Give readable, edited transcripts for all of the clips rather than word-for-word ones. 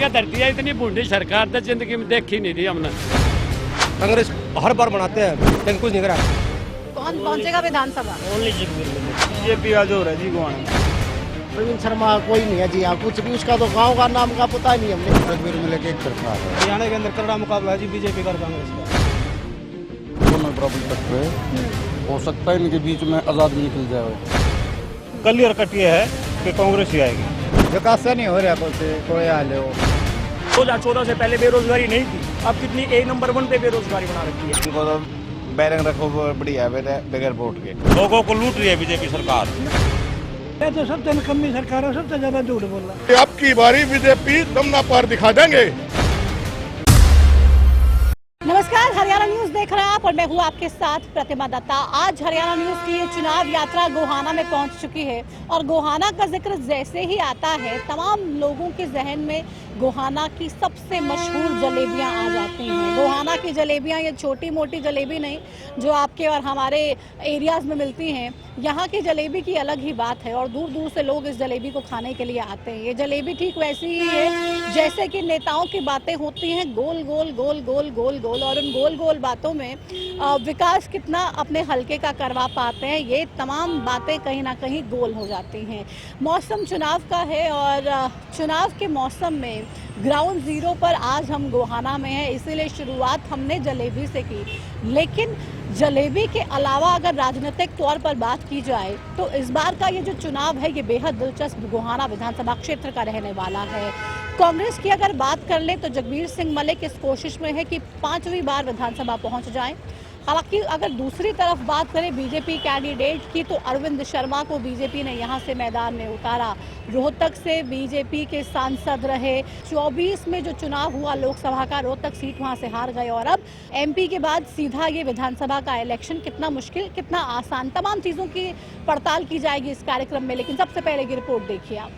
क्या धरती है, इतनी बूढ़ी सरकार तो जिंदगी में देखी नहीं थी हमने। कांग्रेस हर बार बनाते हैं लेकिन कुछ नहीं करा। कौन पहुंचेगा विधानसभा? बीजेपी का जोर है जी गोहाना। प्रवीण शर्मा कोई नहीं है जी यहाँ, कुछ भी उसका तो गांव का नाम का पता ही नहीं हमने। तस्वीर में लेके एक तरफा है। हरियाणा के अंदर करड़ा मुकाबला है जी बीजेपी का कांग्रेस का। दोनों बराबर तक पे हो सकता है, इनके बीच में आजाद भी निकल जाए। क्लियर कट ये है कि कांग्रेस ही आएगी। विकास नहीं हो रहा कोई हाल हो। 2014 से पहले बेरोजगारी नहीं थी, अब कितनी एक नंबर 1 पे बेरोजगारी बना रखी है। इनको तो बैरंग रखो बढ़िया है बगैर वोट के। लोगों को लूट रही है बीजेपी सरकार। ये तो सबसे निकम्मी सरकार है, सबसे ज्यादा झूठ बोल रहा है। अब की बारी बीजेपी दमना पार दिखा देंगे। नमस्कार, हरियाणा न्यूज देख रहे हैं आप और मैं हूँ आपके साथ प्रतिमा दत्ता। आज हरियाणा न्यूज की ये चुनाव यात्रा गोहाना में पहुंच चुकी है और गोहाना का जिक्र जैसे ही आता है तमाम लोगों के जहन में गोहाना की सबसे मशहूर जलेबियां आ जाती हैं। गोहाना की जलेबियां ये छोटी मोटी जलेबी नहीं जो आपके और हमारे एरियाज में मिलती हैं। यहाँ की जलेबी की अलग ही बात है और दूर दूर से लोग इस जलेबी को खाने के लिए आते हैं। ये जलेबी ठीक वैसी ही है जैसे कि नेताओं की बातें होती हैं, गोल गोल गोल गोल गोल गोल, और उन गोल गोल बातों में विकास कितना अपने हल्के का करवा पाते हैं, ये तमाम बातें कहीं ना कहीं गोल हो जाती हैं। मौसम चुनाव का है और चुनाव के मौसम में ग्राउंड जीरो पर आज हम गोहाना में हैं, इसीलिए शुरुआत हमने जलेबी से की। लेकिन जलेबी के अलावा अगर राजनीतिक तौर पर बात की जाए तो इस बार का ये जो चुनाव है ये बेहद दिलचस्प गोहाना विधानसभा क्षेत्र का रहने वाला है। कांग्रेस की अगर बात कर ले तो जगबीर सिंह मलिक इस कोशिश में है कि 5वीं बार विधानसभा पहुंच जाएं। हालांकि अगर दूसरी तरफ बात करें बीजेपी कैंडिडेट की तो अरविंद शर्मा को बीजेपी ने यहां से मैदान में उतारा। रोहतक से बीजेपी के सांसद रहे, 24 में जो चुनाव हुआ लोकसभा का, रोहतक सीट वहां से हार गए और अब एमपी के बाद सीधा ये विधानसभा का इलेक्शन। कितना मुश्किल कितना आसान, तमाम चीजों की पड़ताल की जाएगी इस कार्यक्रम में। लेकिन सबसे पहले की रिपोर्ट देखिए आप।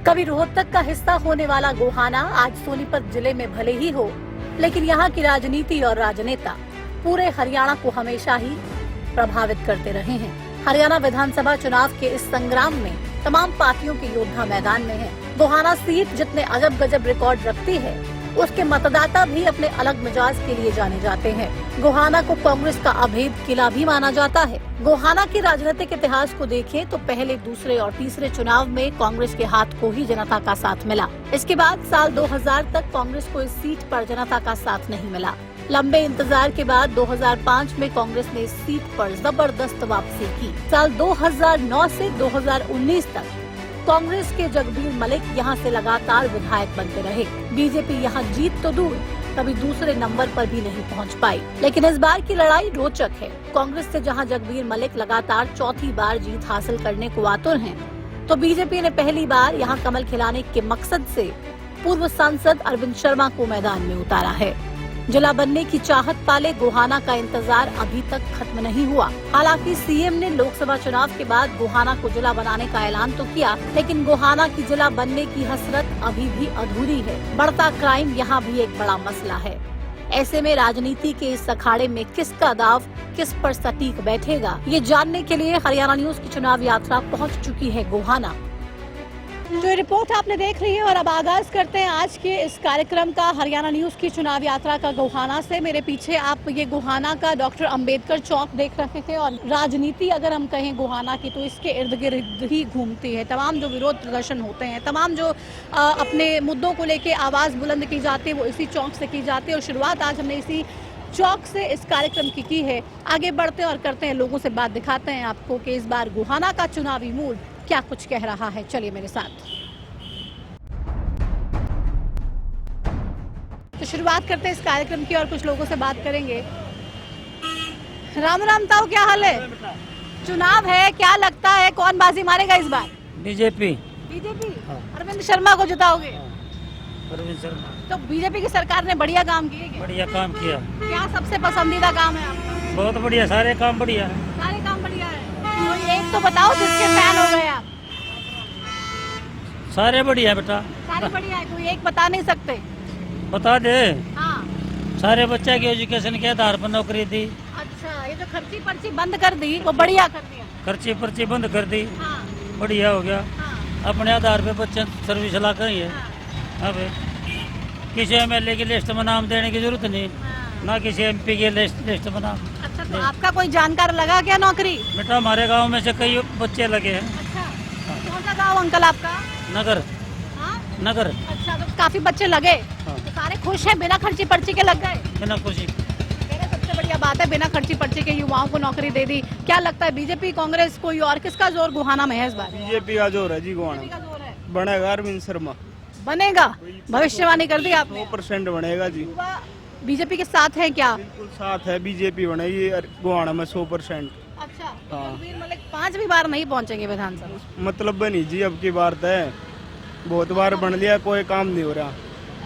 कभी रोहतक का हिस्सा होने वाला गोहाना आज सोनीपत जिले में भले ही हो, लेकिन यहाँ की राजनीति और राजनेता पूरे हरियाणा को हमेशा ही प्रभावित करते रहे हैं। हरियाणा विधानसभा चुनाव के इस संग्राम में तमाम पार्टियों के योद्धा मैदान में हैं। गोहाना सीट जितने अजब गजब रिकॉर्ड रखती है उसके मतदाता भी अपने अलग मिजाज के लिए जाने जाते हैं। गोहाना को कांग्रेस का अभेद किला भी माना जाता है। गोहाना के राजनीतिक इतिहास को देखें तो पहले, दूसरे और तीसरे चुनाव में कांग्रेस के हाथ को ही जनता का साथ मिला। इसके बाद साल 2000 तक कांग्रेस को इस सीट पर जनता का साथ नहीं मिला। लंबे इंतजार के बाद 2005 में कांग्रेस ने इस सीट पर जबरदस्त वापसी की। साल 2009 से 2019 तक कांग्रेस के जगबीर मलिक यहां से लगातार विधायक बनते रहे। बीजेपी यहां जीत तो दूर, कभी दूसरे नंबर पर भी नहीं पहुंच पाई। लेकिन इस बार की लड़ाई रोचक है। कांग्रेस से जहां जगबीर मलिक लगातार चौथी बार जीत हासिल करने को आतुर हैं, तो बीजेपी ने पहली बार यहां कमल खिलाने के मकसद से पूर्व सांसद अरविंद शर्मा को मैदान में उतारा है। जिला बनने की चाहत पाले गोहाना का इंतजार अभी तक खत्म नहीं हुआ। हालांकि सीएम ने लोकसभा चुनाव के बाद गोहाना को जिला बनाने का ऐलान तो किया, लेकिन गोहाना की जिला बनने की हसरत अभी भी अधूरी है। बढ़ता क्राइम यहाँ भी एक बड़ा मसला है। ऐसे में राजनीति के इस अखाड़े में किसका दाव किस पर सटीक बैठेगा, ये जानने के लिए हरियाणा न्यूज की चुनाव यात्रा पहुँच चुकी है गोहाना। जो रिपोर्ट आपने देख रही है और अब आगाज करते हैं आज के इस कार्यक्रम का, हरियाणा न्यूज की चुनाव यात्रा का गोहाना से। मेरे पीछे आप ये गोहाना का डॉक्टर अंबेडकर चौक देख रहे थे और राजनीति अगर हम कहें गोहाना की तो इसके इर्द गिर्द ही घूमती है। तमाम जो विरोध प्रदर्शन होते हैं, तमाम जो अपने मुद्दों को लेके आवाज बुलंद की जाती है वो इसी चौक से की जाती है और शुरुआत आज हमने इसी चौक से इस कार्यक्रम की है। आगे बढ़ते हैं और करते हैं, लोगों से बात दिखाते हैं आपको कि इस बार गोहाना का चुनावी मूड क्या कुछ कह रहा है। चलिए मेरे साथ। तो शुरुआत करते हैं इस कार्यक्रम की और कुछ लोगों से बात करेंगे। राम राम ताऊ, क्या हाल है? चुनाव है, क्या लगता है कौन बाजी मारेगा इस बार? बीजेपी। बीजेपी? अरविंद शर्मा को जिताओगे? अरविंद शर्मा। तो बीजेपी की सरकार ने बढ़िया काम किए क्या? बढ़िया काम किया। क्या सबसे पसंदीदा काम है आपका? बहुत बढ़िया, सारे काम बढ़िया। सारे काम बढ़िया है। कोई एक तो बताओ जिसके फैन हो गए आप। सारे बढ़िया बेटा। सारे बढ़िया है, कोई एक बता नहीं सकते? बता दे। हाँ। सारे बच्चे की एजुकेशन के आधार पर नौकरी दी। अच्छा, ये जो खर्ची पर्ची बंद कर दी वो बढ़िया कर दिया। खर्ची पर्ची बंद कर दी। हाँ। बढ़िया हो गया। हाँ। अपने आधार पे बच्चे सर्विस ला कर ही है। हाँ। अब किसी एमएलए की लिस्ट में नाम देने की जरूरत नहीं, ना किसी एमपी की लिस्ट में नाम। अच्छा, तो आपका कोई जानकार लगा क्या नौकरी? बेटा हमारे गांव में से कई बच्चे लगे हैं। अच्छा, कौन सा गाँव अंकल आपका? नगर। हाँ? नगर। अच्छा, तो काफी बच्चे लगे, हाँ। तो सारे खुश हैं, बिना खर्ची पर्ची के लग गए? बिना खुशी। सबसे बढ़िया बात है, बिना खर्ची पर्ची के युवाओं को नौकरी दे दी। क्या लगता है बीजेपी, कांग्रेस, कोई और किसका जोर गुहाना में है इस बार? बीजेपी का जोर है जी गोहाना। का जोर है। बनेगा अरविंद शर्मा, बनेगा, भविष्यवाणी कर दी आपने। 100% बनेगा जी। युवा बीजेपी के साथ है क्या? बिल्कुल साथ है, बीजेपी बनेगी गोहाना में 100%। अच्छा, हाँ। तकबीर मलिक 5वीं बार नहीं पहुंचेंगे विधानसभा? मतलब बनी जी, अब की बार है, बहुत बार बन लिया, कोई काम नहीं हो रहा।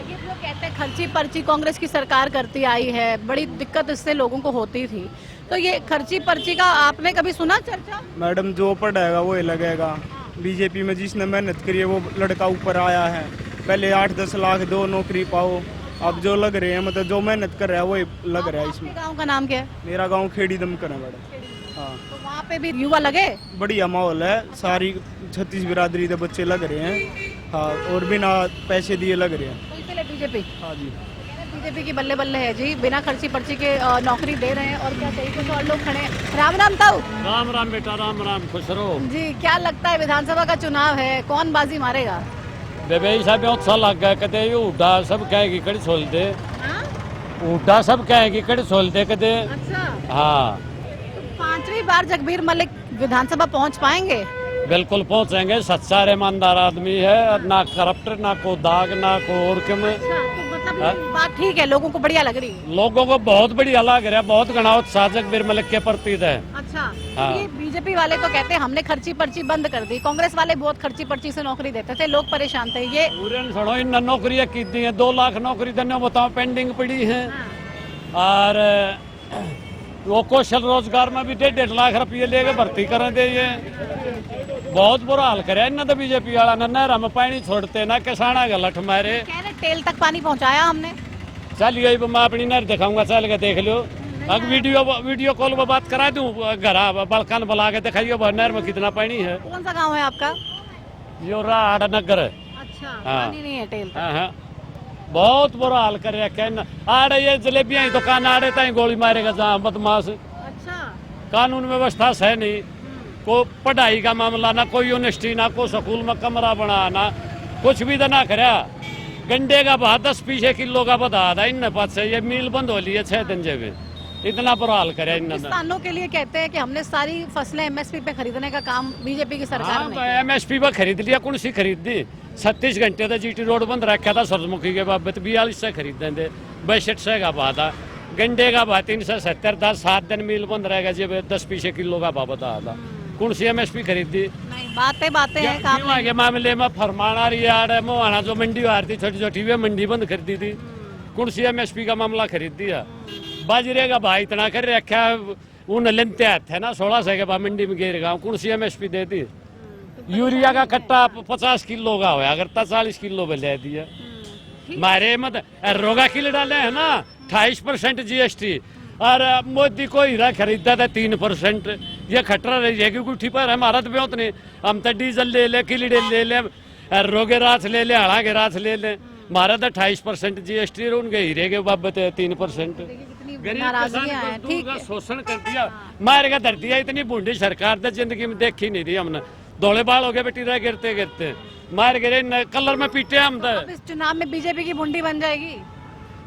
ये जो कहते हैं खर्ची पर्ची कांग्रेस की सरकार करती आई है, बड़ी दिक्कत इससे लोगों को होती थी, तो ये खर्ची पर्ची का आपने कभी सुना चर्चा? मैडम जो पढ़ेगा वो ही लगेगा। बीजेपी में जिसने मेहनत करी है वो लड़का ऊपर आया है। पहले 8-10 लाख दो नौकरी पाओ, अब जो लग रहे हैं मतलब जो मेहनत कर रहा है वही लग रहा है इसमें। गाँव का नाम क्या है? मेरा गांव खेड़ी दमकर है मैडम। हाँ, तो वहाँ पे भी युवा लगे? बढ़िया माहौल है, सारी 36 बिरादरी के बच्चे लग रहे हैं। हाँ, और बिना पैसे दिए लग रहे हैं। तो इसलिए बीजेपी? हाँ जी, बीजेपी की बल्ले बल्ले है जी, बिना खर्ची पर्ची के नौकरी दे रहे हैं। और क्या चाहिए, कुछ और लोग खड़े हैं। राम राम ताऊ। राम राम बेटा, राम राम, खुश रहो। जी, क्या लगता है विधानसभा का चुनाव है, कौन बाजी मारेगा? बेबे साहब बहुत सा लग गया, कदे ये उड्डा सब कहेगी कड़ी छोल दे, हाँ? उड्डा सब कहेगी कड़ी छोल दे कदे। अच्छा, हाँ, तो 5वीं बार जगबीर मलिक विधानसभा पहुंच पाएंगे? बिल्कुल पहुंचेंगे। सच्चा ईमानदार आदमी है, ना करप्ट, ना को दाग, ना को और क्यों। अच्छा, तो मतलब ये बात ठीक है, लोगों को बढ़िया लग रही है? लोगों को बहुत बढ़िया लग रहा है, बहुत घना उत्साह जगबीर मलिक के प्रति है। अच्छा, हाँ। ये बीजेपी वाले तो कहते हैं हमने खर्ची पर्ची बंद कर दी, कांग्रेस वाले बहुत खर्ची पर्ची से नौकरी देते थे, लोग परेशान थे। ये पूरे सुनो, इन नौकरियां की दी है, 2 लाख नौकरी देने बताओ पेंडिंग पड़ी है। और वो कौशल रोजगार में भी 1.5 लाख रुपये लेके भर्ती करें दे। ये बहुत बुरा हाल करे इन्हें तो बीजेपी वाला, न नहरा में पानी छोड़ते, ना किसाना गलठ मारे। कह रहे टेल तक पानी पहुंचाया हमने। चलिए मैं अपनी नहर दिखाऊंगा, चल के देख लो। अब वीडियो कॉल पर बात करा दूं, घर बलकान बुला के दिखाइए नहर में कितना पानी है। कौन सा गाँव है आपका? यो राड नगर। अच्छा, हाँ। पानी नहीं है टेल तक। हाँ, बहुत बुरा हाल कर रखा है। आड़े ये जलेबियां की दुकान आड़े ताई गोली मारेगा जहाँ बदमाश। अच्छा, कानून व्यवस्था है नहीं, को पढ़ाई का मामला ना, कोई यूनिवर्सिटी ना, को स्कूल में कमरा बनाना, कुछ भी तो ना करा। गंडे का भाव 10-20 किलो का बता था इन पास से, ये मिल बंद हो ली है 6 दिन जब, इतना बुरा हाल करे इन्होंने। किसानों के लिए कहते हैं कि हमने सारी फसलें एमएसपी पे खरीदने का काम बीजेपी की सरकार ने किया। एमएसपी पर खरीद लिया, कौन सी खरीद दी? 36 घंटे तो जीटी रोड बंद रखा था सूरजमुखी के बाबत, 42 से खरीद दें, 62 का भाव था। गंडे का भाव 370 था, 7 दिन मिल बंद रहेगा जब 10-20 किलो का भाव बता था। कौन सी एमएसपी खरीद दी? नहीं, बातें हैं, काम नहीं। के मामले में फरमान आ रही है, मोहाना जो मंडी आ रही थी छोटी छोटी, वे मंडी बंद कर दी थी। कौन सी एमएसपी का मामला खरीद दिया? बाजरे का भाव इतना कर रखा, उन लेते आते है ना 1600 के भाव मंडी में गिर गया, कौन सी एमएसपी दे दी? यूरिया का कट्टा 50 किलो का होया, अगर 40 किलो में ले दिया मारे मत रोगा किलो डाले है ना 28% जीएसटी। और मोदी को हीरा खरीदा था 3%, ये खतरा रही है कि गुठी पर हमारा तो बहुत नहीं, हम तो डीजल ले ले, किलड़े ले ले, रोगे रात ले ले, हड़ा के रात ले ले, हमारा तो 28% जीएसटी, उनके हीरे के बाबत 3%। नाराजगियां हैं, ठीक है। शोषण कर दिया, मार का धर दिया। इतनी बूढ़ी सरकार तो जिंदगी में देखी नहीं थी हमने। धोले बाल हो गए बेटी रह गिरते गिरते, मार गिरे कलर में पीटे हम तो। इस चुनाव में बीजेपी की बूंदी बन जाएगी।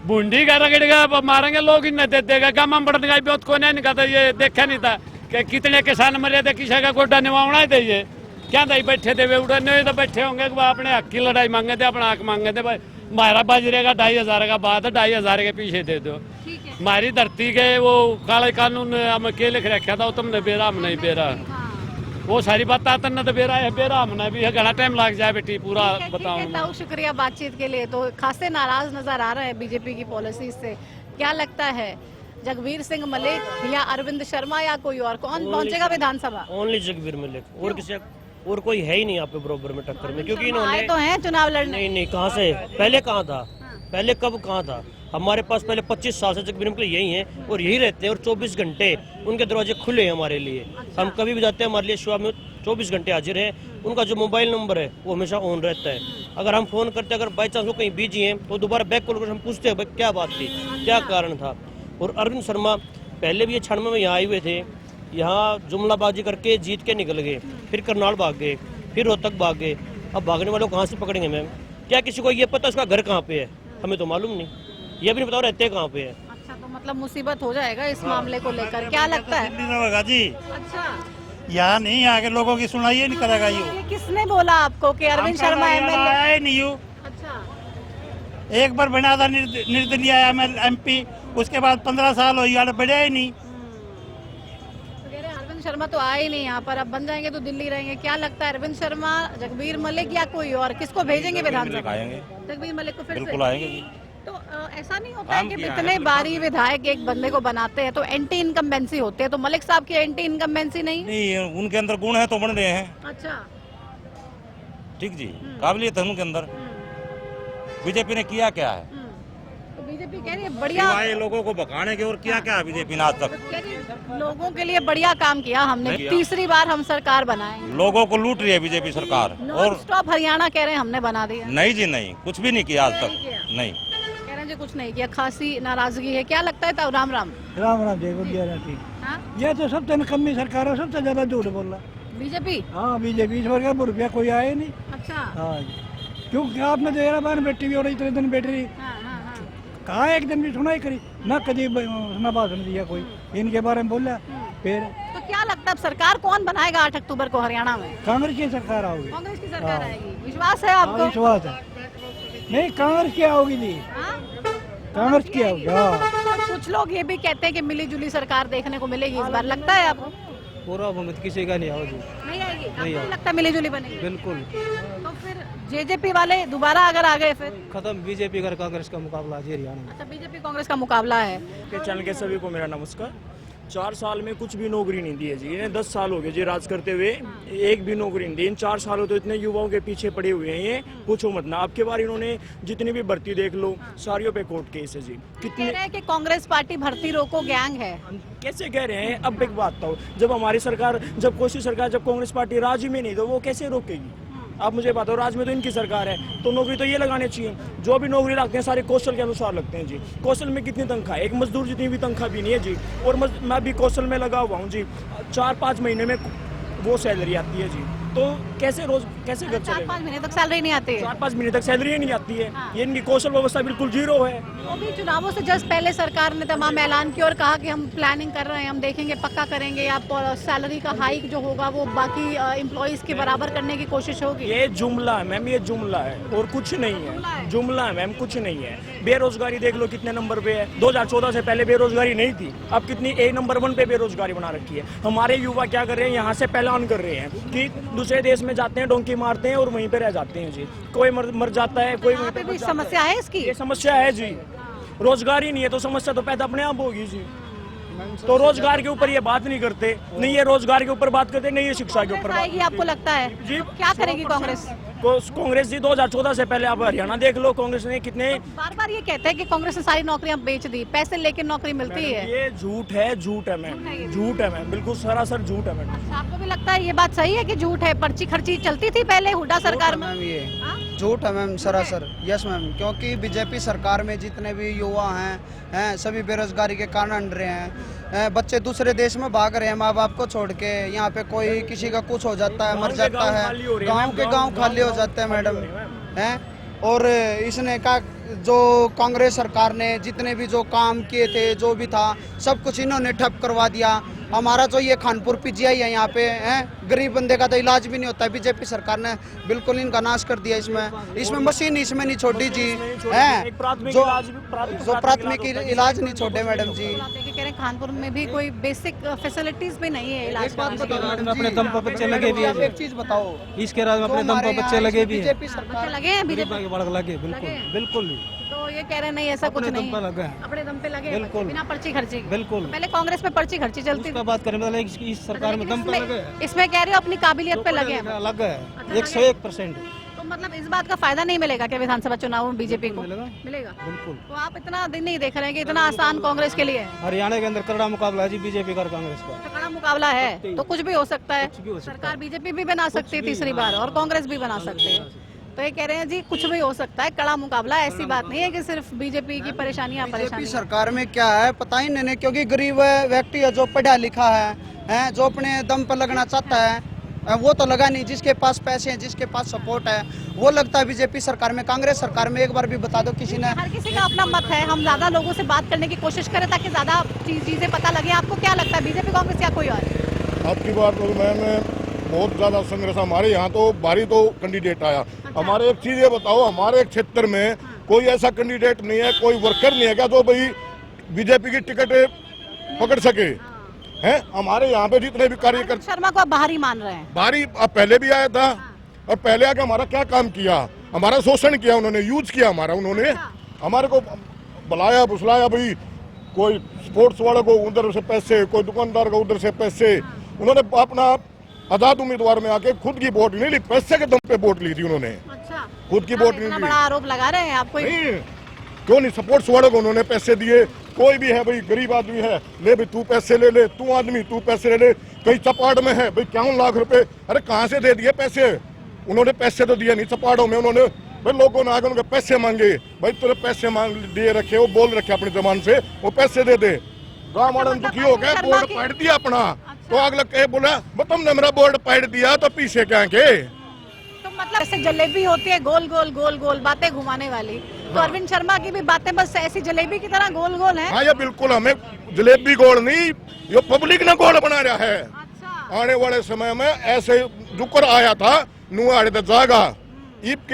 बूंदी का रगड़ेगा, मारेंगे लोग, इन दे देगा। गाँव में बढ़ने का बहुत को नहीं कहा था, ये देखा नहीं था कि कितने किसान मरे थे, किसी का गोड्डा निवावना थे। ये क्या था, बैठे थे वे उड़ने तो बैठे होंगे कि अपने हक की लड़ाई मांगे थे, अपना हक मांगे थे। भाई मारा बाजरे का 2500 का बात है, 2500 के पीछे दे दो। हमारी धरती के वो काले कानून हम के लिख रखा था, वो तुमने बेरा हम नहीं बेरा, वो सारी बात आतन तो बेरा है, बेरा हमने भी है, घना टाइम लग जाए बेटी पूरा बताऊं। शुक्रिया बातचीत के लिए। तो खासे नाराज नजर आ रहे हैं बीजेपी की पॉलिसी से। क्या लगता है जगबीर सिंह मलिक या अरविंद शर्मा या कोई और, कौन पहुंचेगा विधानसभा? ओनली जगबीर मलिक, और किसी और कोई है ही नहीं आपके बराबर में टक्कर में, क्योंकि इन्होंने आए तो हैं चुनाव लड़ने। नहीं कहाँ से, पहले कहाँ था, पहले कब कहाँ था, हमारे पास पहले 25 साल से जगबीर के यही हैं और यही रहते हैं और 24 घंटे उनके दरवाजे खुले हैं हमारे लिए। हम कभी भी जाते हैं, हमारे लिए सेवा में 24 घंटे हाजिर हैं। उनका जो मोबाइल नंबर है वो हमेशा ऑन रहता है। अगर हम फ़ोन करते हैं, अगर बाई चांस वो कहीं बिजी हैं तो दोबारा बैक कॉल कर हम पूछते हैं भाई क्या बात थी, क्या कारण था। और अरविंद शर्मा पहले भी ये 96 में यहाँ आए हुए थे, यहाँ जुमलाबाजी करके जीत के निकल गए, फिर करनाल भाग गए, फिर रोहतक भाग गए। अब भागने वालों को कहाँ से पकड़ेंगे मैम? क्या किसी को ये पता उसका घर कहाँ पे है? हमें तो मालूम नहीं, ये भी नहीं बताओ रहते कहाँ पे है। अच्छा, तो मतलब मुसीबत हो जाएगा इस मामले को लेकर, क्या लगता है? दिल्ली में होगा जी, अच्छा, यहाँ नहीं, यहाँ के लोगों की सुनाई ही नहीं करेगा ये किसने बोला आपको कि अरविंद शर्मा एमएलए? आया ही नहीं हूँ। अच्छा, एक बार बना था निर्दलीय आया मैं MP, उसके बाद 15 साल हो गया, बढ़िया ही नहीं। तो कह रहे हैं अरविंद शर्मा तो आए ही नहीं यहाँ पर, अब बन जाएंगे तो दिल्ली रहेंगे। क्या लगता है अरविंद शर्मा, जगबीर मलिक या कोई और, किसको भेजेंगे विधानसभा? जगबीर मलिक को फिर से आएंगे जी। तो ऐसा नहीं होता है कि इतने बारी विधायक एक बंदे को बनाते हैं तो एंटी इनकम्बेंसी होती है, तो मलिक साहब की एंटी इनकम्बेंसी नहीं? उनके अंदर गुण है तो बन रहे हैं। अच्छा, ठीक जी, काबिलियत है उनके अंदर। बीजेपी ने किया क्या है? तो बीजेपी कह रही है बढ़िया, सिवाय लोगों को भगाने के और किया क्या है बीजेपी ने आज तक? कह रही है लोगों के लिए बढ़िया काम किया हमने, तीसरी बार हम सरकार बनाएंगे। लोगों को लूट रही है बीजेपी सरकार। नॉन और स्टॉप हरियाणा कह रहे हैं हमने बना दिया। नहीं जी नहीं, कुछ भी नहीं किया आज तक। नहीं कह रहे हैं जी कुछ नहीं किया, खासी नाराजगी है। क्या लगता है? राम राम राम जय। हाँ? ये तो सबसे निकम्मी सरकार है, सबसे ज्यादा झूठ बोल रहा। बीजेपी? हाँ, बीजेपी इस बार रुपया कोई आया नहीं। अच्छा, हाँ, क्योंकि आपने जो era बहन बेटी भी और इतने दिन बैठ रही, हाँ, हाँ, हाँ। कहा एक दिन भी सुनाई करी ना, कभी ना भाषण दिया कोई इनके बारे में बोला। फिर तो क्या लगता है अब सरकार कौन बनाएगा 8 अक्टूबर को हरियाणा में? कांग्रेस की सरकार आओगी। कांग्रेस की सरकार आएगी, विश्वास है आपको? विश्वास है, नहीं कांग्रेस की आओगी जी, हाँ? कांग्रेस की आओगी। हाँ, कुछ लोग ये भी कहते हैं कि मिली जुली सरकार देखने को मिलेगी इस बार, लगता है आपको? पूरा बहुमत किसी का नहीं आओगी। नहीं आएगी? आपको नहीं लगता मिली जुली बनेगी? बिल्कुल तो फिर जेजेपी वाले दोबारा अगर आ गए फिर? खत्म, बीजेपी का कांग्रेस का मुकाबला आज हरियाणा में। अच्छा, बीजेपी कांग्रेस का मुकाबला है। के चैनल के सभी को मेरा नमस्कार। 4 साल में कुछ भी नौकरी नहीं दी है जी, इन्हें 10 साल हो गए जी राज करते हुए, एक भी नौकरी नहीं दी। इन 4 सालों तो इतने युवाओं के पीछे पड़े हुए हैं, ये पूछो मत ना। आपके बार इन्होंने जितनी भी भर्ती देख लो, सारियों पे कोर्ट केस है जी। कह रहे हैं कि कांग्रेस पार्टी भर्ती रोको गैंग है। कैसे कह रहे हैं? अब एक बात तो, जब हमारी सरकार, जब कोई सरकार, जब कांग्रेस पार्टी राज्य में नहीं तो वो कैसे रोकेगी? आप मुझे बताओ, राज्य में तो इनकी सरकार है, तो नौकरी तो ये लगाने चाहिए। जो भी नौकरी लगते हैं सारे कौशल के अनुसार लगते हैं जी। कौशल में कितनी तनख्वाह है? एक मजदूर जितनी भी तनख्वाह भी नहीं है जी। और मैं भी कौशल में लगा हुआ हूँ जी, 4-5 महीने में वो सैलरी आती है जी। तो कैसे रोज कैसे घर चलेगा? 4-5 महीने तक सैलरी नहीं आती है। 4-5 महीने तक सैलरी नहीं आती है। हाँ। ये इनकी कौशल व्यवस्था बिल्कुल जीरो है। वो भी चुनावों से जस्ट पहले सरकार ने तमाम ऐलान किया और कहा कि हम प्लानिंग कर रहे हैं, हम देखेंगे, पक्का करेंगे, आप सैलरी का हाइक जो होगा वो बाकी एम्प्लॉइज के बराबर करने की कोशिश होगी। ये जुमला है मैम, ये जुमला है और कुछ नहीं है। जुमला है मैम, कुछ नहीं है। बेरोजगारी देख लो कितने नंबर पे है। 2014 से पहले बेरोजगारी नहीं थी, अब कितनी नंबर 1 पे बेरोजगारी बना रखी है। हमारे युवा क्या कर रहे हैं? यहाँ से पहलान कर रहे हैं कि दूसरे देश में जाते हैं, डोंकी मारते हैं और वहीं पे रह जाते हैं जी। कोई मर जाता है, कोई वहीं पे भी समस्या है इसकी। ये समस्या है जी, रोजगार ही नहीं है तो समस्या तो पैदा अपने आप होगी जी। तो रोजगार के ऊपर ये बात नहीं करते, नहीं ये रोजगार के ऊपर बात करते, नहीं ये शिक्षा के ऊपर आएगी। आपको लगता है जी? क्या करेगी कांग्रेस? कांग्रेस जी 2014 से पहले आप हरियाणा देख लो, कांग्रेस ने कितने बार बार ये कहते हैं कि कांग्रेस ने सारी नौकरियां बेच दी, पैसे लेके नौकरी मिलती है। ये झूठ है, झूठ है मैम, झूठ है मैम, बिल्कुल सरासर झूठ है मैम। आपको भी लगता है ये बात सही है कि झूठ है? पर्ची खर्ची चलती थी पहले हुड्डा सरकार में। ये झूठ है मैम, सरासर। यस मैम, क्योंकि बीजेपी सरकार में जितने भी युवा हैं सभी बेरोजगारी के कारण अंड रहे हैं। बच्चे दूसरे देश में भाग रहे हैं माँ बाप को छोड़ के। यहाँ पे कोई किसी का कुछ हो जाता है, मर जाता है, गांव के गांव खाली हो जाते हैं मैडम हैं। और इसने कहा जो कांग्रेस सरकार ने जितने भी जो काम किए थे, जो भी था, सब कुछ इन्होंने ठप करवा दिया। हमारा जो ये खानपुर पीजीआई है यहाँ पे हैं, गरीब बंदे का तो इलाज भी नहीं होता है। बीजेपी सरकार ने बिल्कुल इनका नाश कर दिया। इसमें मशीन इसमें नहीं छोड़ी जी, हैं जो प्राथमिक इलाज नहीं छोड़े मैडम जी। कह रहे हैं खानपुर में भी कोई बेसिक फैसिलिटीज भी नहीं है इलाज। अपने दम पर बच्चे लगे भी हैं। एक चीज बताओ, इसके राज्य में अपने दम पर बच्चे लगे भी हैं। बीजेपी सरकार लगे हैं बीजेपी लगे, बिल्कुल बिल्कुल। तो ये कह रहे हैं नहीं ऐसा कुछ नहीं, अपने दम पे लगे हैं, बिना पर्ची खर्ची। बिल्कुल। पहले कांग्रेस में पर्ची खर्ची चलती थी, बात करें मतलब इस सरकार में दम पे लगे। इसमें कह रहे हो अपनी काबिलियत पे लगे हैं। लगा है 101%। तो तो मतलब इस बात का फायदा नहीं मिलेगा क्या विधानसभा चुनाव में बीजेपी को? मिलेगा बिल्कुल। तो आप इतना दिन नहीं देख रहे हैं कि इतना आसान कांग्रेस के लिए है? हरियाणा के अंदर कड़ा मुकाबला है जी बीजेपी का कांग्रेस का। तो कड़ा मुकाबला है तो कुछ भी हो सकता है। सरकार बीजेपी भी बना सकती है तीसरी बार और कांग्रेस भी बना सकती है। तो ये कह रहे हैं जी कुछ भी हो सकता है, कड़ा मुकाबला। ऐसी बात नहीं है कि सिर्फ बीजेपी की परेशानियां बीजेपी सरकार में क्या है पता ही नहीं, क्योंकि गरीब व्यक्ति है जो पढ़ा लिखा है जो अपने दम पर लगना चाहता है वो तो लगा नहीं। जिसके पास पैसे हैं, जिसके पास सपोर्ट है, वो लगता है बीजेपी सरकार में। कांग्रेस सरकार में एक बार भी बता दो किसी ने। हर किसी का अपना मत है, हम ज्यादा लोगों से बात करने की कोशिश करें ताकि ज्यादा चीजें पता लगे। आपको क्या लगता है बीजेपी कांग्रेस या कोई और? आपकी बात तो मैंने बहुत ज्यादा संघर्ष हमारे यहाँ तो भारी तो कैंडिडेट आया। हमारे एक चीज ये बताओ, हमारे क्षेत्र में कोई ऐसा कैंडिडेट नहीं है, कोई वर्कर नहीं है क्या जो भाई बीजेपी की टिकट पकड़ सके हैं? हमारे यहाँ पे जितने भी कार्यकर्ता शर्मा को आप बाहरी मान रहे हैं? बारी अब पहले भी आया था और पहले आके हमारा क्या काम किया, हमारा शोषण किया उन्होंने, यूज किया हमारा उन्होंने, हमारे को बुलाया फुसलाया। भाई कोई स्पोर्ट्स वाले को उधर से पैसे, कोई दुकानदार को उधर से पैसे। उन्होंने अपना आजाद उम्मीदवार में आके खुद की वोट नहीं ली, पैसे के दम पे वोट ली थी उन्होंने। अच्छा, खुद की वोट नहीं ली। बड़ा आरोप लगा रहे हैं आपको? नहीं, क्यों नहीं, सपोर्ट्स वालों को उन्होंने पैसे दिए। कोई भी है भाई गरीब आदमी है, ले भाई तू पैसे ले ले, तू आदमी तू पैसे ले ले। कहीं चपाट में है भाई 51 लाख रुपए, अरे कहाँ से दे दिए पैसे? उन्होंने पैसे तो दिए नहीं चपाटों में, उन्होंने भाई लोगों ने आगे उनके पैसे मांगे। भाई तुझे पैसे मांग दिए रखे, वो बोल रखे अपनी जबान से वो पैसे दे दे। गाँव वालों दुखी हो गया, बोर्ड पाट दिया अपना। तो अगला कहे बोला तुमने मेरा बोर्ड पाट दिया तो पीछे क्या के? तो मतलब ऐसे जलेबी होती है गोल गोल गोल गोल बातें घुमाने वाली, तो अरविंद शर्मा की भी बातें बस ऐसी जलेबी की तरह गोल गोल है। हाँ, ये बिल्कुल हमें जलेबी गोल नहीं, ये पब्लिक ने गोल बना रहा है। अच्छा। आने वाले समय में ऐसे जुकर आया था नुआड़े तो जागा,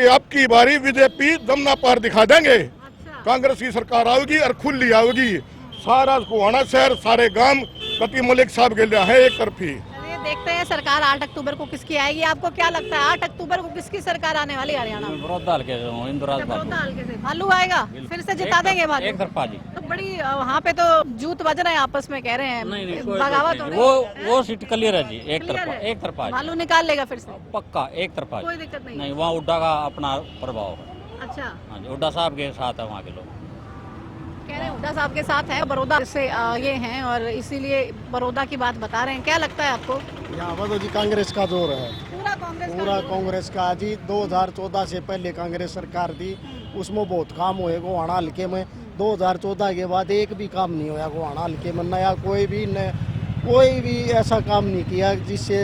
अब की बारी बीजेपी दमना पार दिखा देंगे। अच्छा। कांग्रेस की सरकार आएगी और खुली आएगी। सारा गोहाना शहर, सारे गांव कति मलिक साहब के लिए है एक तरफी। देखते हैं सरकार 8 अक्टूबर को किसकी आएगी। आपको क्या लगता है 8 अक्टूबर को किसकी सरकार आने वाली है हरियाणा में? भालू आएगा, फिर से जिता देंगे भालू? एक तरफा जी। तो बड़ी वहाँ पे तो जूत बज रहे हैं आपस में, कह रहे हैं नहीं, बगावत हो रही है। वो सीट क्लियर है जी, एक Clear है? तरफा भालू निकाल लेगा फिर से? पक्का एक तरफा। कोई दिक्कत नहीं? नहीं, वहाँ उड्डा का अपना प्रभाव है। अच्छा, हाँ जी, उड्डा साहब के साथ है वहाँ के लोग। कह रहे हैं हुड्डा साहब के साथ है, बड़ौदा से ये हैं और इसीलिए बड़ौदा की बात बता रहे हैं। क्या लगता है आपको? यहाँ पर तो जी कांग्रेस का जोर है, पूरा कांग्रेस का पूरा जोर? कांग्रेस का जी। 2014 से पहले कांग्रेस सरकार थी, उसमें बहुत काम हुए गोहाना हल्के में। 2014 के बाद एक भी काम नहीं हुआ गोहाना हल्के में, नया कोई भी ऐसा काम नहीं किया जिससे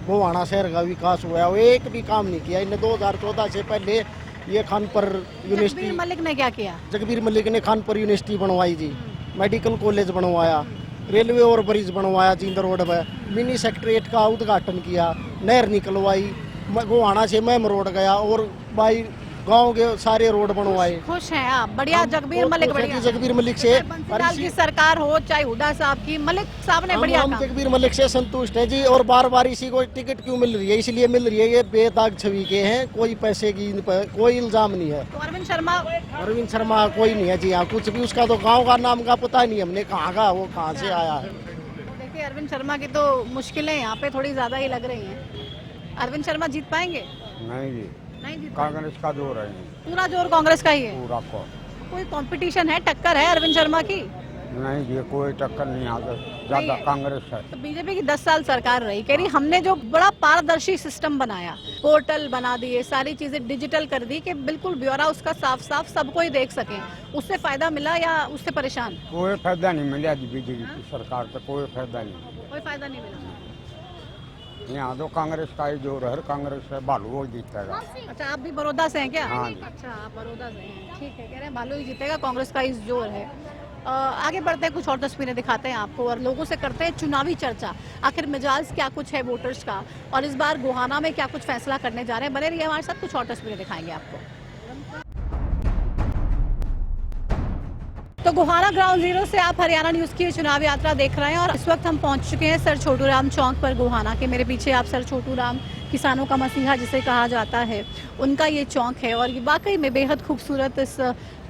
गोहाना शहर का विकास हुआ। वो एक भी काम नहीं किया इन्हें। 2014 से पहले ये खानपुर यूनिवर्सिटी, जगबीर मलिक ने क्या किया? जगबीर मलिक ने खानपुर यूनिवर्सिटी बनवाई जी, मेडिकल कॉलेज बनवाया, रेलवे और ब्रिज बनवाया जिंद रोड पर, मिनी सेक्रेटरीट का उद्घाटन किया, नहर निकलवाई, गोहाना से मैम रोड गया और भाई गांव के सारे रोड बनवाए। खुश हैं आप? बढ़िया। जगबीर मलिक बढ़िया। जगबीर मलिक से, बंसीलाल की सरकार हो चाहे हुड्डा साहब की, मलिक साहब ने बढ़िया हम काम। जगबीर मलिक से संतुष्ट है जी। और बार बार इसी को टिकट क्यों मिल रही है? इसलिए मिल रही है ये बेदाग छवि के हैं, कोई पैसे की कोई इल्जाम नहीं है। तो अरविंद शर्मा कोई नहीं है जी यहाँ कुछ भी। उसका तो गाँव का नाम का पता ही नहीं हमने, कहाँ का वो कहाँ से आया है। तो देखिए अरविंद शर्मा की तो मुश्किलें यहाँ पे थोड़ी ज्यादा ही लग रही हैं। अरविंद शर्मा जीत पाएंगे? नहीं जी, नहीं जीत कांग्रेस का जोर है, पूरा जोर कांग्रेस का ही है? पूरा को कोई कंपटीशन है, टक्कर है अरविंद शर्मा की? नहीं जी, कोई टक्कर नहीं आता, ज्यादा कांग्रेस है। तो बीजेपी की 10 साल सरकार रही, कह रही हमने जो बड़ा पारदर्शी सिस्टम बनाया, पोर्टल बना दिए, सारी चीजें डिजिटल कर दी कि बिल्कुल ब्यौरा उसका साफ साफ सबको ही देख सके। उससे फायदा मिला या उससे परेशान? कोई फायदा नहीं मिला जी बीजेपी की सरकार से, कोई फायदा नहीं। कोई फायदा नहीं मिला। यहाँ तो कांग्रेस का ही जोर है, कांग्रेस से भालू वो जीतेगा। अच्छा, आप भी बड़ौदा से हैं क्या? हाँ जी। अच्छा, आप बड़ौदा से हैं, ठीक है। कह रहे हैं भालू ही जीतेगा, कांग्रेस का इस जोर है। आगे बढ़ते हैं, कुछ और तस्वीरें दिखाते हैं आपको और लोगों से करते हैं चुनावी चर्चा। आखिर मिजाज क्या कुछ है वोटर्स का और इस बार गोहाना में क्या कुछ फैसला करने जा रहे हैं। बने रहिए हमारे साथ, कुछ और तस्वीरें दिखाएंगे आपको। तो गोहाना ग्राउंड जीरो से आप हरियाणा न्यूज की चुनाव यात्रा देख रहे हैं और इस वक्त हम पहुंच चुके हैं सर छोटू राम चौक पर गोहाना के। मेरे पीछे आप सर छोटू राम, किसानों का मसीहा जिसे कहा जाता है, उनका ये चौक है और ये वाकई में बेहद खूबसूरत इस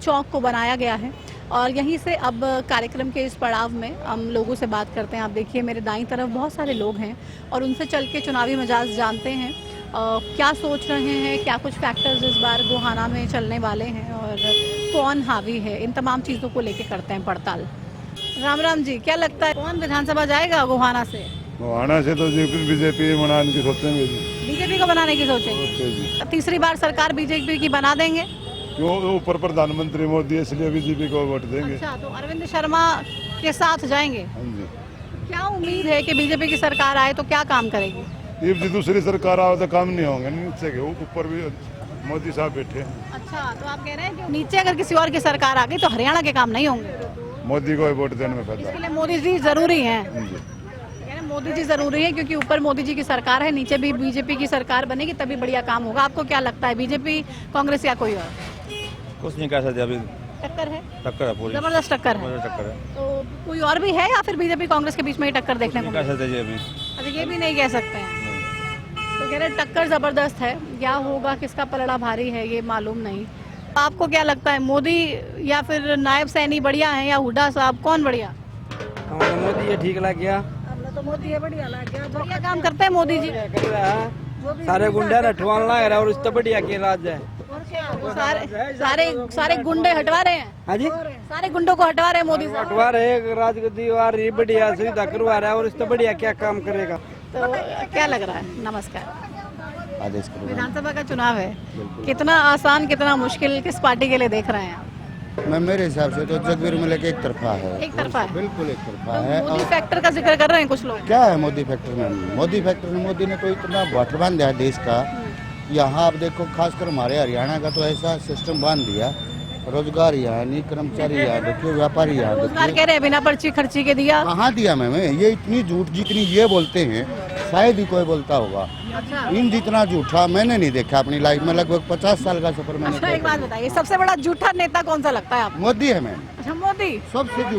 चौक को बनाया गया है। और यहीं से अब कार्यक्रम के इस पड़ाव में हम लोगों से बात करते हैं। आप देखिए मेरे दाईं तरफ बहुत सारे लोग हैं और उनसे चल के चुनावी मिजाज जानते हैं क्या सोच रहे हैं, क्या कुछ फैक्टर्स इस बार गोहाना में चलने वाले हैं और कौन हावी है, इन तमाम चीज़ों को लेके करते हैं पड़ताल। राम राम जी, क्या लगता है कौन विधानसभा जाएगा गोहाना से? गोहाना से तो बीजेपी बनाने की सोचेंगे जी। बीजेपी को बनाने की सोचेंगे? तीसरी बार सरकार बीजेपी की बना देंगे? क्यों, ऊपर प्रधानमंत्री मोदी, इसलिए बीजेपी को वोट देंगे। अच्छा, तो अरविंद शर्मा के साथ जाएंगे? हाँ जी। क्या उम्मीद है कि बीजेपी की सरकार आए तो क्या काम करेगी? ये दूसरी सरकार आए तो काम नहीं होंगे, नीचे के ऊपर भी मोदी साहब बैठे हैं। अच्छा, तो आप कह रहे हैं कि नीचे अगर किसी और की सरकार आ गई तो हरियाणा के काम नहीं होंगे? मोदी को वोट देने में फायदा। इसके लिए मोदी जी जरूरी हैं? हाँ जी। मोदी जी जरूरी है क्योंकि ऊपर मोदी जी की सरकार है, नीचे भी बीजेपी की सरकार बनेगी तभी बढ़िया काम होगा। आपको क्या लगता है, बीजेपी, कांग्रेस या कोई और? कुछ नहीं कह सकते अभी, टक्कर है, टक्कर है पूरी, जबरदस्त टक्कर है। टक्कर है। तो कोई और भी है या फिर बीजेपी कांग्रेस के बीच में ही टक्कर देखने को? कह सकते जी अभी। अच्छा, ये भी नहीं कह सकते हैं। तो कह रहे टक्कर जबरदस्त है, क्या होगा, किसका पलड़ा भारी है ये मालूम नहीं। आपको क्या लगता है, मोदी या फिर नायब सैनी बढ़िया है या हुड्डा साहब, कौन बढ़िया? मोदी ये ठीक लग गया, तो मोदी है बढ़िया लग गया, बढ़िया काम करते हैं मोदी जी। सारे गुंडा रठवान लग रहा और उस तो बढ़िया के राज है। सारे गुंडे हटवा रहे हैं? हाँ जी, सारे गुंडों को हटवा रहे हैं मोदी साहब। हटवा रहे, राजगद्दी और ये बढ़िया सुविधा करवा रहा है और उस तो बढ़िया क्या काम करेगा। तो क्या लग रहा है? नमस्कार। विधानसभा का चुनाव है, कितना आसान कितना मुश्किल किस पार्टी के लिए देख रहे हैं आप? मैं मेरे हिसाब से तो जगबीर मलिक एक तरफा है। एक तरफा है? बिल्कुल एक तरफा तो है। मोदी फैक्टर का जिक्र कर रहे हैं कुछ लोग। क्या है मोदी फैक्टर में? मोदी फैक्टर में मोदी ने तो इतना वाटर बांध दिया है देश का। यहाँ आप देखो, खासकर हमारे हरियाणा का तो ऐसा सिस्टम बांध दिया, रोजगार यहाँ नहीं, कर्मचारी यहाँ देखिए, व्यापारी यहाँ रोजगार देखिए। कह रहे हैं बिना पर्ची खर्ची के दिया। कहाँ दिया मैम? ये इतनी झूठ जितनी ये बोलते हैं शायद ही कोई बोलता होगा। अच्छा, इन जितना झूठा मैंने नहीं देखा अपनी लाइफ में। लगभग 50 साल का सफर मैंने अच्छा, एक किया। बात बताइए, सबसे बड़ा झूठा नेता कौन सा लगता है आपको? मोदी है मैम, अच्छा, मोदी। सबसे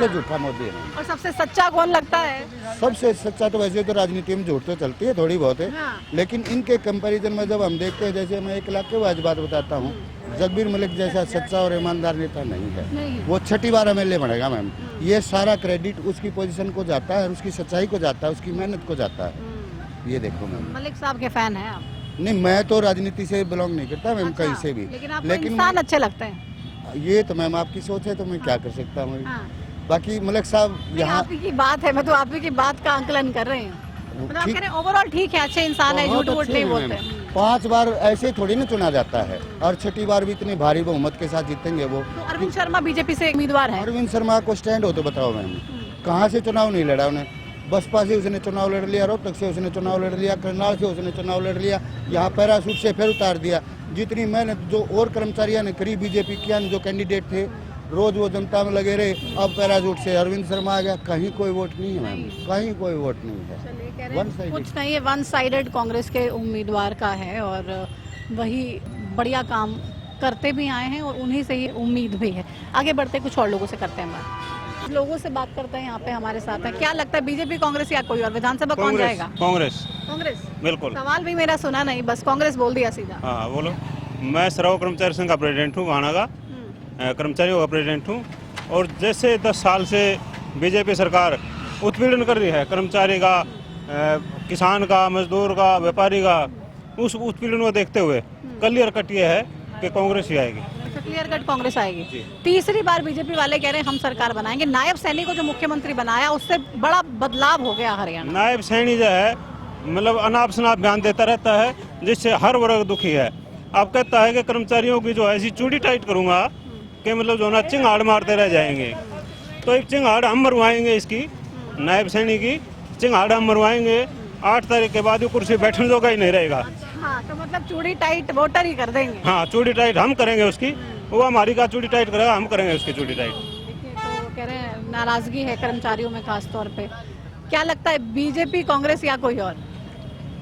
झूठा मोदी है। और सबसे सच्चा कौन लगता है? सबसे सच्चा तो वैसे तो राजनीति में झूठ तो चलती है थोड़ी बहुत है, हाँ। लेकिन इनके कंपैरिजन में जब हम देखते हैं, जैसे मैं 1 लाख के बाद बात बताता हूँ, जगबीर मलिक जैसा सच्चा और ईमानदार नेता नहीं है। नहीं। वो 6ठी बार एमएलए बनेगा मैम। ये सारा क्रेडिट उसकी पोजीशन को जाता है, उसकी सच्चाई को जाता है, उसकी मेहनत को जाता है। ये देखो मैम। मलिक साहब के फैन हैं आप? नहीं, मैं तो राजनीति से बिलोंग नहीं करता मैम, कहीं से भी। लेकिन इंसान अच्छे लगते हैं। ये तो मैम आपकी सोच है, तो मैं क्या कर सकता हूँ। हाँ। बाकी मलिक साहब यहाँ आप ही की बात है, मैं तो आप ही की बात का आंकलन कर रहे हैं। मतलब आप कह रहे हैं ओवरऑल ठीक है, अच्छे इंसान है, झूठ वूठ नहीं बोलते। 5 बार ऐसे थोड़ी ना चुना जाता है, और 6ठी बार भी इतनी भारी बहुमत के साथ जीतेंगे वो। तो अरविंद शर्मा बीजेपी से उम्मीदवार है। अरविंद शर्मा को स्टैंड हो तो बताओ मैम, कहाँ से चुनाव नहीं लड़ा उन्हें? बसपा से उसने चुनाव लड़ लिया, रोहतक से उसने चुनाव लड़ लिया, करनाल से उसने चुनाव लड़ लिया, यहाँ पैरासूट से फिर उतार दिया। जितनी मेहनत जो और कर्मचारियों ने करी बीजेपी किया, जो कैंडिडेट थे रोज वो जनता में लगे रहे, अब पैरासूट से अरविंद शर्मा आ गया। कहीं कोई वोट नहीं है मैम, कहीं कोई वोट नहीं है। कुछ नहीं है, 1 साइडेड कांग्रेस के उम्मीदवार का है और वही बढ़िया काम करते भी आए हैं और उन्हीं से ही उम्मीद भी है। आगे बढ़ते कुछ और लोगों से करते हैं बात, लोगों से बात करते हैं। यहाँ पे हमारे साथ है, क्या लगता है बीजेपी, कांग्रेस या कोई और विधानसभा कौन जाएगा? कांग्रेस। कांग्रेस, बिल्कुल। सवाल भी मेरा सुना नहीं, बस कांग्रेस बोल दिया सीधा। हाँ बोलो। मैं सर्व कर्मचारी संघ का प्रेसिडेंट हूँ, गोहाना का कर्मचारियों का प्रेसिडेंट हूँ। और जैसे 10 साल से बीजेपी सरकार उत्पीड़न कर रही है कर्मचारी का, किसान का, मजदूर का, व्यापारी का, उस उत्पीड़न को देखते हुए क्लियर कट ये है कि कांग्रेस ही आएगी। क्लियर कट कांग्रेस आएगी। तीसरी बार बीजेपी वाले कह रहे हैं हम सरकार बनाएंगे। नायब सैनी को जो मुख्यमंत्री बनाया उससे बड़ा बदलाव हो गया हरियाणा। नायब सैनी जो है मतलब अनाप शनाप बयान देता रहता है, जिससे हर वर्ग दुखी है। अब कहता है कि कर्मचारियों की जो है ऐसी चूड़ी टाइट करूंगा कि मतलब जो ना चिंगाड़ मारते रह जाएंगे। तो एक चिंगाड़ हम मरवाएंगे, इसकी नायब सैनी की चिंगाड़ हम मरवाएंगे। 8 तारीख के बाद वो कुर्सी बैठने जोगा ही नहीं रहेगा। हाँ, तो मतलब चूड़ी टाइट वोटर ही कर देंगे। हाँ, चूड़ी टाइट हम करेंगे उसकी, वो हमारी का चूड़ी टाइट करेगा, हम करेंगे उसकी चूड़ी टाइट। तो कह रहे हैं नाराजगी है कर्मचारियों में खास तौर पे। क्या लगता है बीजेपी, कांग्रेस या कोई और?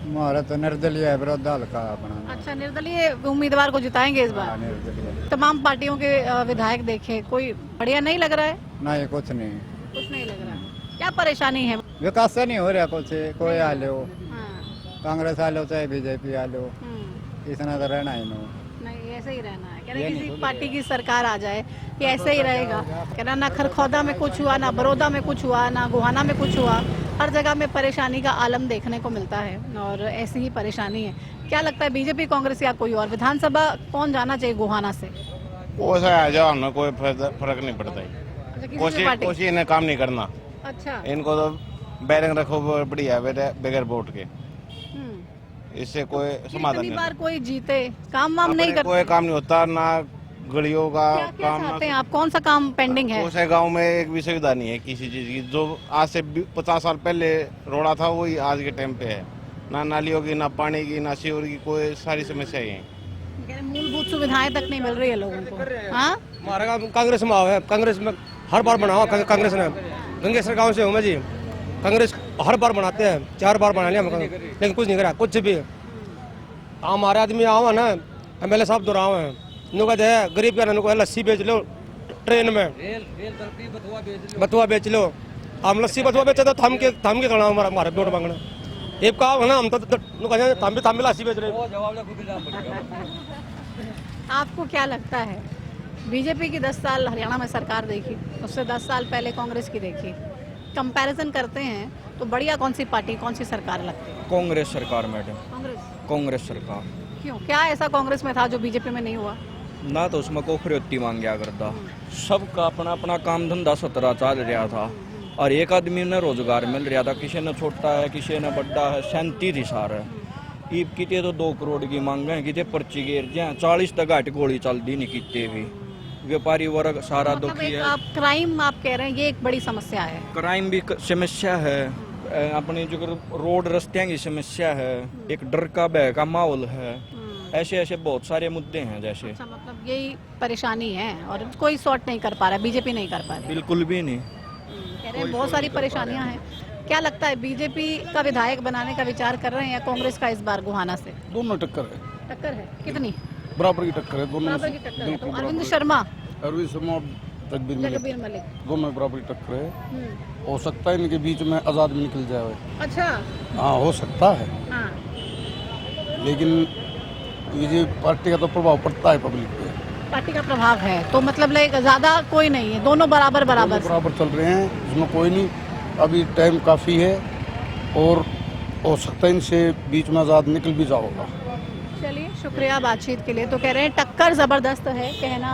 हमारा तो निर्दलीय है, विरोध हल्का अपना। अच्छा, निर्दलीय उम्मीदवार को जिताएंगे इस बार? तमाम पार्टियों के विधायक देखे, कोई बढ़िया नहीं लग रहा है? नहीं, कुछ नहीं लग रहा है। क्या परेशानी है? विकास से नहीं हो रहा कुछ। कोई आ लो, हाँ। कांग्रेस आ लो चाहे बीजेपी आ लो, इतना तो रहना ही नहीं, ऐसे ही रहना है। कह रहे किसी पार्टी की सरकार आ जाए ये ऐसे ही रहेगा। कह रहा ना खरखौदा में कुछ हुआ, ना बड़ौदा में कुछ हुआ, ना गोहाना में कुछ हुआ, हर जगह में परेशानी का आलम देखने को मिलता है और ऐसी ही परेशानी है। क्या लगता है बीजेपी, कांग्रेस या कोई और, विधानसभा कौन जाना चाहिए गोहाना से? वो से आ जाओ, हमें कोई फर्क नहीं पड़ता है। अच्छा, किसी भी पार्टी? कोशिश इन्हें काम नहीं करना, अच्छा। इनको तो बैरिंग रखो बढ़िया बगैर वोट के, इससे कोई समाधान इतनी नहीं बार कोई जीते, काम वाम नहीं करते। कोई काम नहीं होता ना, गलियों का क्या काम चाहते हैं आप? कौन सा काम पेंडिंग है? उसे गांव में एक भी सुविधा नहीं है किसी चीज की। जो आज से 50 साल पहले रोड़ा था वही आज के टाइम पे है। ना नालियों की, ना पानी की, ना सीवर की, कोई सारी समस्याएं हैं। मूलभूत सुविधाएं तक नहीं मिल रही है लोगों को। हाँ, हमारा गाँव कांग्रेस में है, कांग्रेस में हर बार बना हुआ कांग्रेस ने। गंगेसर गाँव से हूँ मैं जी, कांग्रेस हर बार बनाते हैं, 4 बार बना लिया हम, लेकिन कुछ नहीं करा, कुछ भी। हमारे आदमी आओ ना, MLA साहब दोहराओ हैं, नुका दे गरीब का नुका लस्सी बेच लो ट्रेन में, बथुआ बेच लो। हम लस्सी बथुआ बेचे तो थम के करना हमारे वोट मांगना। एक कहा ना हम तो थम भी लस्सी बेच रहे। आपको क्या लगता है बीजेपी की 10 साल हरियाणा में सरकार देखी, उससे 10 साल पहले कांग्रेस की देखी, कंपैरिजन करते हैं तो बढ़िया कौन सी पार्टी, कौन सी सरकार लगती है? कांग्रेस सरकार मैडम, कांग्रेस। कांग्रेस सरकार। क्यों, क्या ऐसा कांग्रेस में था जो बीजेपी में नहीं हुआ? ना तो उसमें कोई फरोती मांगया करता, सबका अपना अपना काम धंधा सतरा चल रहा था और एक आदमी ने रोजगार मिल रहा था। किसी ने छोटा है, किसी ने बड़ा है, 37 हिसार है। ईब किते तो 2 करोड़ की मांग है, किते पर्ची गिर जाए, 40 तक घाट गोली चलती नहीं किते भी। व्यापारी वर्ग सारा दुखी है। आप क्राइम आप कह रहे हैं, ये एक बड़ी समस्या है। क्राइम भी समस्या है, अपनी जो रोड रास्ते की समस्या है, एक डर का भय का माहौल है, ऐसे ऐसे बहुत सारे मुद्दे हैं। जैसे अच्छा, मतलब यही परेशानी है और कोई सॉर्ट नहीं कर पा रहा, बीजेपी नहीं कर पा रही? बिल्कुल भी नहीं। कह रहे हैं बहुत सारी परेशानियां हैं। क्या लगता है बीजेपी का विधायक बनाने का विचार कर रहे हैं या कांग्रेस का इस बार गोहाना से? दोनों टक्कर है, टक्कर है, कितनी? बराबर की टक्कर है दोनों। बराबर की टक्कर है। तो अरविंद शर्मा, जगबीर मलिक, दोनों बराबर की टक्कर है। हो सकता है इनके बीच में आजाद भी निकल जाए। अच्छा, हाँ हो सकता है, हाँ। लेकिन ये पार्टी का तो प्रभाव पड़ता है पब्लिक पे। पार्टी का प्रभाव है तो मतलब ज्यादा कोई नहीं है, दोनों बराबर बराबर चल रहे हैं, इसमें कोई नहीं। अभी टाइम काफ़ी है और हो सकता है इनसे बीच में आज़ाद निकल भी जाओगा। चलिए, शुक्रिया बातचीत के लिए। तो कह रहे हैं टक्कर ज़बरदस्त है, कहना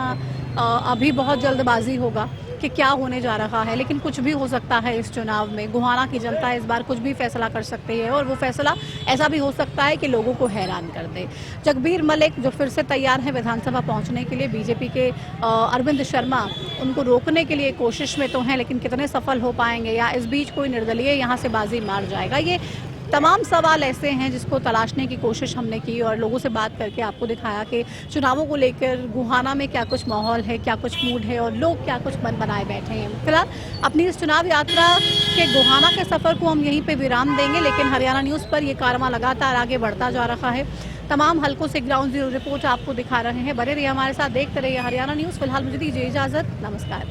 अभी बहुत जल्दबाजी होगा कि क्या होने जा रहा है, लेकिन कुछ भी हो सकता है इस चुनाव में। गोहाना की जनता इस बार कुछ भी फैसला कर सकती है और वो फैसला ऐसा भी हो सकता है कि लोगों को हैरान कर दे। जगबीर मलिक जो फिर से तैयार हैं विधानसभा पहुंचने के लिए, बीजेपी के अरविंद शर्मा उनको रोकने के लिए कोशिश में तो हैं, लेकिन कितने सफल हो पाएंगे या इस बीच कोई निर्दलीय यहाँ से बाजी मार जाएगा, ये तमाम सवाल ऐसे हैं जिसको तलाशने की कोशिश हमने की और लोगों से बात करके आपको दिखाया कि चुनावों को लेकर गोहाना में क्या कुछ माहौल है, क्या कुछ मूड है और लोग क्या कुछ मन बनाए बैठे हैं। फिलहाल अपनी इस चुनाव यात्रा के गोहाना के सफ़र को हम यहीं पे विराम देंगे, लेकिन हरियाणा न्यूज़ पर ये कारवां लगातार आगे बढ़ता जा रहा है। तमाम हलकों से ग्राउंड जीरो रिपोर्ट आपको दिखा रहे हैं। बने रहिए हमारे साथ, देखते रहिए हरियाणा न्यूज़। फिलहाल मुझे दीजिए इजाज़त, नमस्कार।